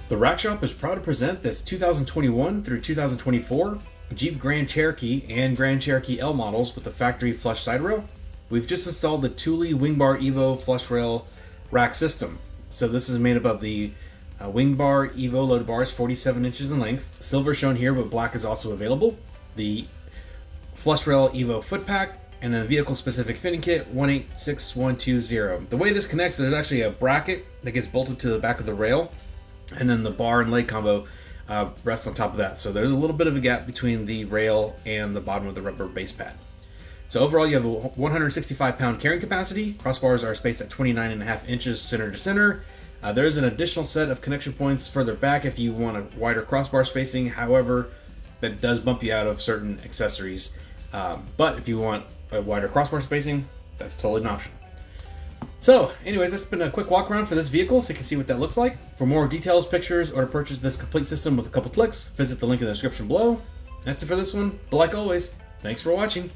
The Rack Shop is proud to present this 2021 through 2024 Jeep Grand Cherokee and Grand Cherokee L models with the factory flush side rail. We've just installed the Thule Wingbar Evo flush rail rack system. So this is made up of the Wingbar Evo load bars, 47 inches in length. Silver shown here, but black is also available. The flush rail Evo foot pack, and then a vehicle specific fitting kit 186120. The way this connects, there's actually a bracket that gets bolted to the back of the rail, and then the bar and leg combo rests on top of that. So there's a little bit of a gap between the rail and the bottom of the rubber base pad. So overall, you have a 165 pound carrying capacity. Crossbars are spaced at 29.5 inches center to center. There is an additional set of connection points further back if you want a wider crossbar spacing. However, that does bump you out of certain accessories. But if you want a wider crossbar spacing, that's totally an option. So anyways, that's been a quick walk around for this vehicle so you can see what that looks like. For more details, pictures, or to purchase this complete system with a couple clicks, visit the link in the description below. That's it for this one, but like always, thanks for watching.